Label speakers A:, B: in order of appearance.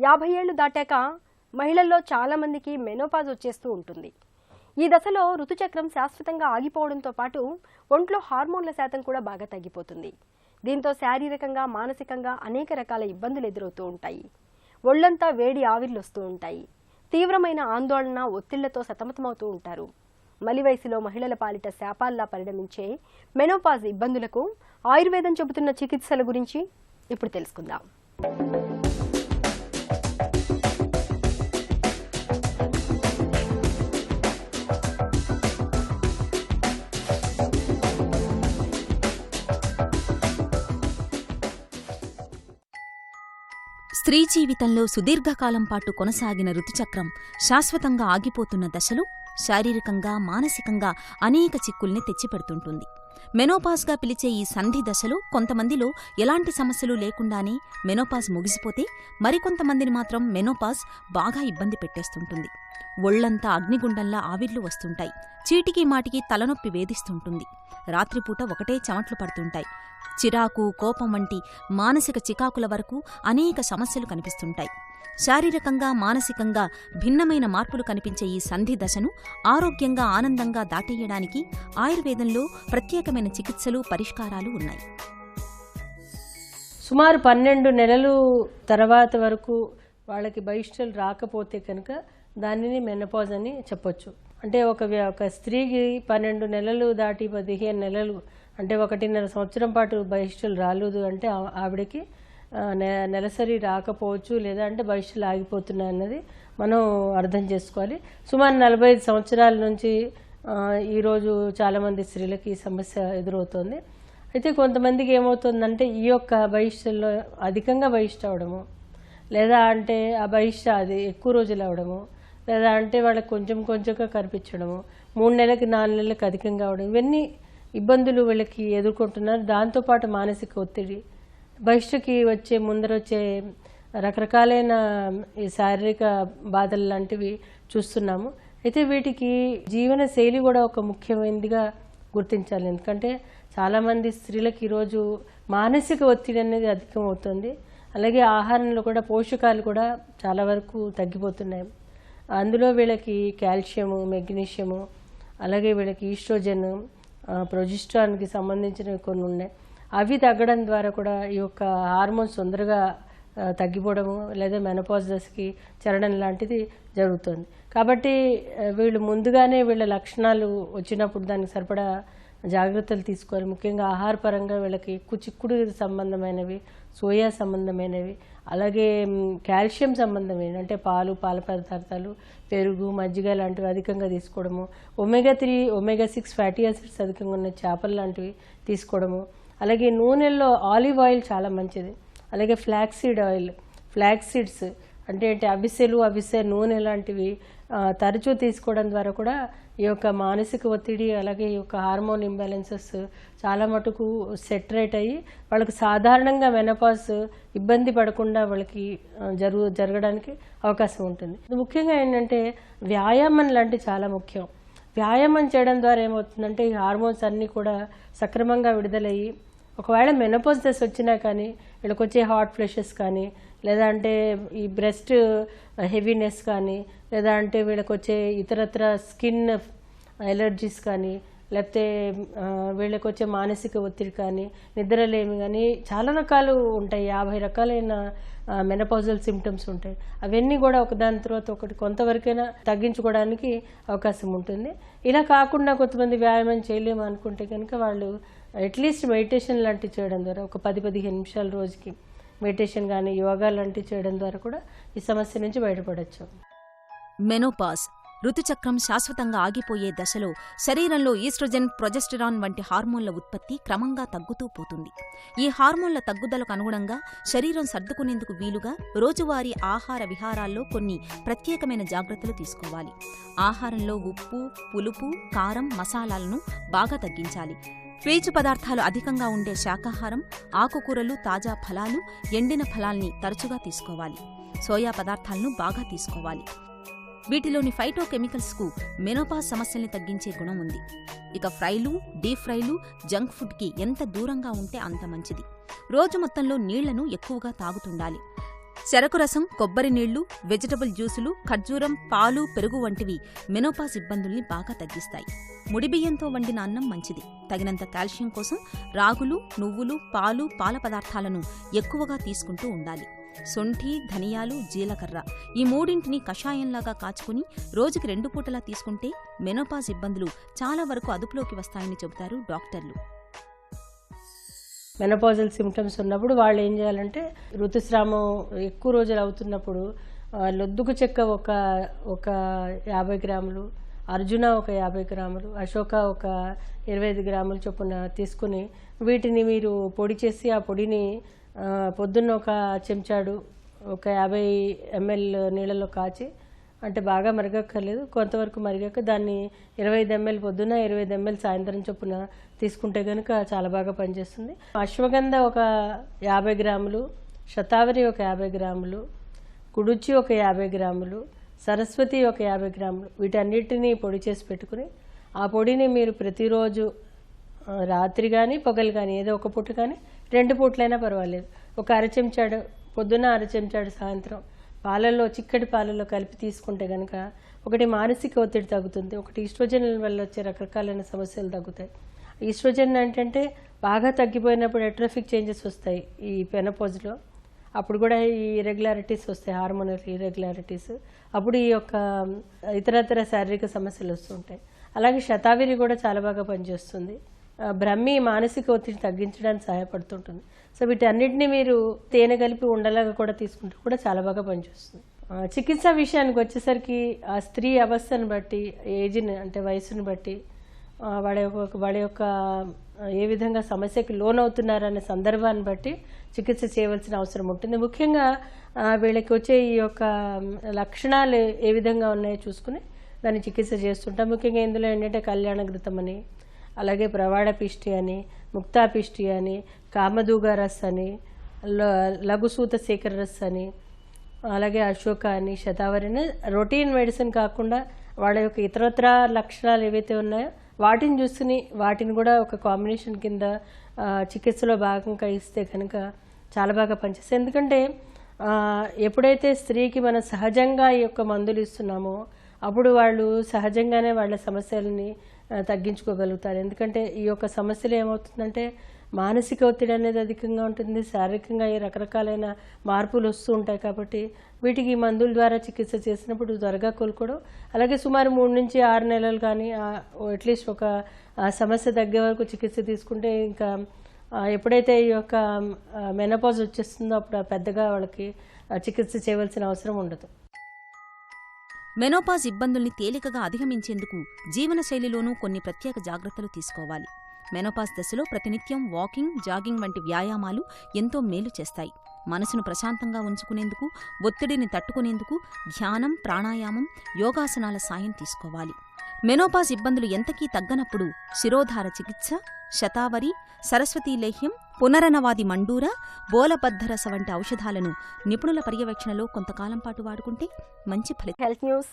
A: 50 ఏళ్లు దాటాక మహిళల్లో చాలామందికి మెనోపాజ్ వచ్చేస్తూ ఉంటుంది. ఈ దశలో ఋతుచక్రం శాశ్వతంగా ఆగిపోవడంతో పాటు ఒంట్లో హార్మోన్ల శాతం కూడా బాగా తగ్గిపోతుంది. దీంతో శారీరకంగా మానసికంగా అనేక రకాల ఇబ్బందులు ఎదురవుతూ ఉంటాయి. ఒళ్లంతా వేడి ఆవిర్లు వస్తూ ఉంటాయి. తీవ్రమైన ఆందోళన ఒత్తిళ్లతో సతమతమవుతూ ఉంటారు. మలి వయసులో మహిళల పాలిట శాపాల్లా పరిణమించే మెనోపాజ్ ఇబ్బందులకు ఆయుర్వేదం చెబుతున్న చికిత్సల గురించి ఇప్పుడు తెలుసుకుందాం.
B: స్త్రీ జీవితంలో సుదీర్ఘకాలం పాటు కొనసాగిన ఋతుచక్రం శాశ్వతంగా ఆగిపోతున్న దశలో శారీరకంగా మానసికంగా అనేక చిక్కుల్ని తెచ్చిపెడుతుంటుంది. మెనోపాజ్గా పిలిచే ఈ సంధి దశలో కొంతమందిలో ఎలాంటి సమస్యలు లేకుండానే మెనోపాజ్ ముగిసిపోతే మరికొంతమందిని మాత్రం మెనోపాజ్ బాగా ఇబ్బంది పెట్టేస్తుంటుంది. ఒళ్లంతా అగ్నిగుండంలా ఆవిర్లు వస్తుంటాయి. చీటికి మాటికి తలనొప్పి వేధిస్తుంటుంది. రాత్రిపూట ఒకటే చెమట్లు పడుతుంటాయి. చిరాకు, కోపం వంటి మానసిక చికాకుల వరకు అనేక సమస్యలు కనిపిస్తుంటాయి. శారీరకంగా మానసికంగా భిన్నమైన మార్పులు కనిపించే ఈ సంధి దశను ఆరోగ్యంగా ఆనందంగా దాటేయడానికి ఆయుర్వేదంలో ప్రత్యేకమైన చికిత్సలు పరిష్కారాలు ఉన్నాయి.
C: సుమారు 12 నెలలు తర్వాత వరకు వాళ్ళకి బహిష్టులు రాకపోతే కనుక దానిని మెనోపాజ్ అని చెప్పొచ్చు. అంటే ఒక స్త్రీకి 12 నెలలు దాటి 15 నెలలు అంటే 1.5 సంవత్సరం పాటు బహిష్టులు రాలేదు అంటే ఆవిడకి నెలసరి రాకపోవచ్చు, లేదా అంటే బహిష్టులు ఆగిపోతున్నాయి అన్నది మనం అర్థం చేసుకోవాలి. సుమారు 45 సంవత్సరాల నుంచి ఈరోజు చాలామంది స్త్రీలకి ఈ సమస్య ఎదురవుతోంది. అయితే కొంతమందికి ఏమవుతుందంటే ఈ యొక్క బహిష్టుల్లో అధికంగా బహిష్టు అవడము, లేదా అంటే ఆ బహిష్టు అది ఎక్కువ రోజులు అవడము, లేదా అంటే వాళ్ళకి కొంచెం కొంచెంగా కనిపించడము, 3 నెలలకి 4 నెలలకు అధికంగా అవడం, ఇవన్నీ ఇబ్బందులు వీళ్ళకి ఎదుర్కొంటున్నారు. దాంతోపాటు మానసిక ఒత్తిడి, బహిష్టుకి ముందరొచ్చే రకరకాలైన ఈ శారీరక బాధలు లాంటివి చూస్తున్నాము. అయితే వీటికి జీవన శైలి కూడా ఒక ముఖ్యమైనదిగా గుర్తించాలి. ఎందుకంటే చాలామంది స్త్రీలకు ఈరోజు మానసిక ఒత్తిడి అనేది అధికం అవుతుంది. అలాగే ఆహారంలో కూడా పోషకాలు కూడా చాలా వరకు తగ్గిపోతున్నాయి. అందులో వీళ్ళకి కాల్షియము, మెగ్నీషియము, అలాగే వీళ్ళకి ఈస్ట్రోజన్, ప్రొజెస్ట్రాన్కి సంబంధించినవి కొన్ని ఉన్నాయి. అవి తగ్గడం ద్వారా కూడా ఈ యొక్క హార్మోన్స్ తొందరగా తగ్గిపోవడము లేదా మెనోపాజ్ దశకి చేరడం లాంటిది జరుగుతుంది. కాబట్టి వీళ్ళు ముందుగానే వీళ్ళ లక్షణాలు వచ్చినప్పుడు దానికి సరిపడా జాగ్రత్తలు తీసుకోవాలి. ముఖ్యంగా ఆహారపరంగా వీళ్ళకి ఎక్కువ చిక్కుడు సంబంధమైనవి, సోయా సంబంధమైనవి, అలాగే కాల్షియం సంబంధమైనవి అంటే పాలు, పాల పదార్థాలు, పెరుగు, మజ్జిగ లాంటివి అధికంగా తీసుకోవడము, ఒమేగా 3, ఒమేగా 6 ఫ్యాటీ యాసిడ్స్ అధికంగా ఉన్న చేపలు లాంటివి తీసుకోవడము, అలాగే నూనెల్లో ఆలివ్ ఆయిల్ చాలా మంచిది, అలాగే ఫ్లాక్సీడ్ ఆయిల్, ఫ్లాక్సీడ్స్ అంటే అవిసె నూనె లాంటివి తరచూ తీసుకోవడం ద్వారా కూడా ఈ యొక్క మానసిక ఒత్తిడి, అలాగే ఈ యొక్క హార్మోన్ ఇంబ్యాలెన్సెస్ చాలా మటుకు సెటరేట్ అయ్యి వాళ్ళకి సాధారణంగా మెనోపాజ్ ఇబ్బంది పడకుండా వాళ్ళకి జరగడానికి అవకాశం ఉంటుంది. ముఖ్యంగా ఏంటంటే వ్యాయామం లాంటివి చాలా ముఖ్యం. వ్యాయామం చేయడం ద్వారా ఏమవుతుందంటే ఈ హార్మోన్స్ అన్నీ కూడా సక్రమంగా విడుదలయ్యి ఒకవేళ మెనోపాజ్ దశ వచ్చినా కానీ వీళ్ళకి వచ్చే హాట్ ఫ్లషెస్ కానీ, లేదా అంటే ఈ బ్రెస్ట్ హెవీనెస్ కానీ, లేదా అంటే వీళ్ళకి వచ్చే ఇతరత్ర స్కిన్ ఎలర్జీస్ కానీ, లేకపోతే వీళ్ళకి వచ్చే మానసిక ఒత్తిడి కానీ, నిద్రలేమి కానీ చాలా రకాలు ఉంటాయి. 50 రకాలైన మెనోపాజల్ సిమ్టమ్స్ ఉంటాయి. అవన్నీ కూడా ఒకదాని తర్వాత ఒకటి కొంతవరకైనా తగ్గించుకోవడానికి అవకాశం ఉంటుంది. ఇలా కాకుండా కొంతమంది వ్యాయామం చేయలేము అనుకుంటే కనుక వాళ్ళు అట్లీస్ట్ మెడిటేషన్ లాంటివి చేయడం ద్వారా ఒక 10-15 నిమిషాలు రోజుకి మెడిటేషన్ కానీ యోగా లాంటివి చేయడం ద్వారా కూడా ఈ సమస్య నుంచి బయటపడవచ్చు.
B: మెనోపాజ్ ఋతుచక్రం శాశ్వతంగా ఆగిపోయే దశలో శరీరంలో ఈస్ట్రోజన్, ప్రొజెస్టెరాన్ వంటి హార్మోన్ల ఉత్పత్తి క్రమంగా తగ్గుతూ పోతుంది. ఈ హార్మోన్ల తగ్గుదలకు అనుగుణంగా శరీరం సర్దుకునేందుకు వీలుగా రోజువారీ ఆహార విహారాల్లో కొన్ని ప్రత్యేకమైన జాగ్రత్తలు తీసుకోవాలి. ఆహారంలో ఉప్పు, పులుపు, కారం, మసాలాలను బాగా తగ్గించాలి. పీచు పదార్థాలు అధికంగా ఉండే శాకాహారం, ఆకుకూరలు, తాజా ఫలాలు, ఎండిన ఫలాల్ని తరచుగా తీసుకోవాలి. సోయా పదార్థాలను బాగా తీసుకోవాలి. వీటిలోని ఫైటోకెమికల్స్కు మెనోపాజ్ సమస్యల్ని తగ్గించే గుణం ఉంది. ఇక ఫ్రైలు, డీప్ ఫ్రైలు, జంక్ ఫుడ్కి ఎంత దూరంగా ఉంటే అంత మంచిది. రోజు మొత్తంలో నీళ్లను ఎక్కువగా తాగుతుండాలి. చెరకు రసం, కొబ్బరి నీళ్లు, వెజిటబుల్ జ్యూసులు, ఖర్జూరం, పాలు, పెరుగు వంటివి మెనోపాజ్ ఇబ్బందుల్ని బాగా తగ్గిస్తాయి. ముడిబియ్యంతో వండిన అన్నం మంచిది. తగినంత కాల్షియం కోసం రాగులు, నువ్వులు, పాలు, పాల పదార్థాలను ఎక్కువగా తీసుకుంటూ ఉండాలి. సొంఠి, ధనియాలు, జీలకర్ర ఈ మూడింటిని కషాయంలాగా కాచుకుని రోజుకి 2 పూటలా తీసుకుంటే మెనోపాజ్ ఇబ్బందులు చాలా వరకు అదుపులోకి వస్తాయని చెబుతారు డాక్టర్లు.
C: మెనోపాజల్ సిమ్టమ్స్ ఉన్నప్పుడు వాళ్ళు ఏం చేయాలంటే ఋతుస్రావం ఎక్కువ రోజులు అవుతున్నప్పుడు లొద్దుకు చెక్క ఒక 50 గ్రాములు, అర్జున ఒక 50 గ్రాములు, అశోక ఒక 25 గ్రాములు చొప్పున తీసుకుని వీటిని మీరు పొడి చేసి ఆ పొడిని పొద్దున్న ఒక చెంచాడు ఒక 50 ml నీళ్ళలో కాచి, అంటే బాగా మరగక్కర్లేదు, కొంతవరకు మరిగాక దాన్ని 25 ml పొద్దున్న 25 ml సాయంత్రం చొప్పున తీసుకుంటే కనుక చాలా బాగా పనిచేస్తుంది. అశ్వగంధ ఒక 50 గ్రాములు, శతావరి ఒక 50 గ్రాములు, కుడుచి ఒక 50 గ్రాములు, సరస్వతి ఒక 50 గ్రాములు వీటన్నిటిని పొడి చేసి పెట్టుకుని ఆ పొడిని మీరు ప్రతిరోజు రాత్రి కానీ పగలు కానీ ఏదో ఒక పూట కానీ 2 పూటలైనా పర్వాలేదు ఒక అరచెంచాడు పొద్దున్న, అరచెంచాడు సాయంత్రం పాలల్లో, చిక్కటి పాలల్లో కలిపి తీసుకుంటే కనుక ఒకటి మానసిక ఒత్తిడి తగ్గుతుంది, ఒకటి ఈస్ట్రోజన్ వల్ల వచ్చే రకరకాలైన సమస్యలు తగ్గుతాయి. ఈస్ట్రోజన్ అంటే బాగా తగ్గిపోయినప్పుడు ఎట్రోఫిక్ చేంజెస్ వస్తాయి ఈ మెనోపాజ్లో, అప్పుడు కూడా ఈ ఇర్రెగ్యులారిటీస్ వస్తాయి, హార్మోనల్ ఇర్రెగ్యులారిటీస్, అప్పుడు ఈ యొక్క ఇతరతర శారీరక సమస్యలు వస్తుంటాయి. అలాగే శతావరి కూడా చాలా బాగా పనిచేస్తుంది. బ్రహ్మి మానసిక ఒత్తిడి తగ్గించడానికి సహాయపడుతుంటుంది. సో వీటన్నిటిని మీరు తేనె కలిపి ఉండలాగా కూడా తీసుకుంటే కూడా చాలా బాగా పనిచేస్తుంది. చికిత్స విషయానికి వచ్చేసరికి ఆ స్త్రీ అవస్థను బట్టి, ఏజ్ని అంటే వయసుని బట్టి, వాళ్ళ యొక్క ఏ విధంగా సమస్యకి లోనవుతున్నారనే సందర్భాన్ని బట్టి చికిత్స చేయవలసిన అవసరం ఉంటుంది. ముఖ్యంగా వీళ్ళకి వచ్చే ఈ యొక్క లక్షణాలు ఏ విధంగా ఉన్నాయో చూసుకుని దాన్ని చికిత్స చేస్తుంటాం. ముఖ్యంగా ఇందులో ఏంటంటే కళ్యాణఘృతం అని, అలాగే ప్రవాడ పిష్టి అని, ముక్తా పిష్టి అని, కామదూగ రస్ అని, లఘుసూత శేఖర రస్ అని, అలాగే అశోక అని, శతావరిని రొటీన్ మెడిసిన్ కాకుండా వాళ్ళ యొక్క ఇతరత్ర లక్షణాలు ఏవైతే ఉన్నాయో వాటిని చూసుకుని వాటిని కూడా ఒక కాంబినేషన్ కింద చికిత్సలో భాగంగా ఇస్తే కనుక చాలా బాగా పనిచేస్తాయి. ఎందుకంటే ఎప్పుడైతే స్త్రీకి మనం సహజంగా ఈ యొక్క మందులు ఇస్తున్నామో అప్పుడు వాళ్ళు సహజంగానే వాళ్ళ సమస్యలని తగ్గించుకోగలుగుతారు. ఎందుకంటే ఈ యొక్క సమస్యలు ఏమవుతుందంటే మానసిక ఒత్తిడి అనేది అధికంగా ఉంటుంది, శారీరకంగా ఈ రకరకాలైన మార్పులు వస్తూ ఉంటాయి. కాబట్టి వీటికి మందుల ద్వారా చికిత్స చేసినప్పుడు త్వరగా కోలుకోవడం, అలాగే సుమారు 3 నుంచి 6 నెలలు కానీ అట్లీస్ట్ ఒక సమస్య తగ్గే వరకు చికిత్స తీసుకుంటే ఇంకా ఎప్పుడైతే ఈ యొక్క మెనోపాజ్ వచ్చేస్తుందో అప్పుడు పెద్దగా వాళ్ళకి చికిత్స చేయవలసిన అవసరం ఉండదు.
B: మెనోపాజ్ ఇబ్బందుల్ని తేలికగా అధిగమించేందుకు జీవనశైలిలోనూ కొన్ని ప్రత్యేక జాగ్రత్తలు తీసుకోవాలి. మెనోపాజ్ దశలో ప్రతినిత్యం వాకింగ్, జాగింగ్ వంటి వ్యాయామాలు ఎంతో మేలు చేస్తాయి. మనసును ప్రశాంతంగా ఉంచుకునేందుకు, ఒత్తిడిని తట్టుకునేందుకు ధ్యానం, ప్రాణాయామం, యోగాసనాల సాయం తీసుకోవాలి. మెనోపాజ్ ఇబ్బందులు ఎంతకీ తగ్గనప్పుడు శిరోధార చికిత్స, శతావరి, సరస్వతీ లేహ్యం, పునరనవాది మండూర, బోలబద్ధరస వంటి ఔషధాలను నిపుణుల పర్యవేక్షణలో కొంతకాలం పాటు వాడుకుంటే మంచి ఫలితం.
A: Health news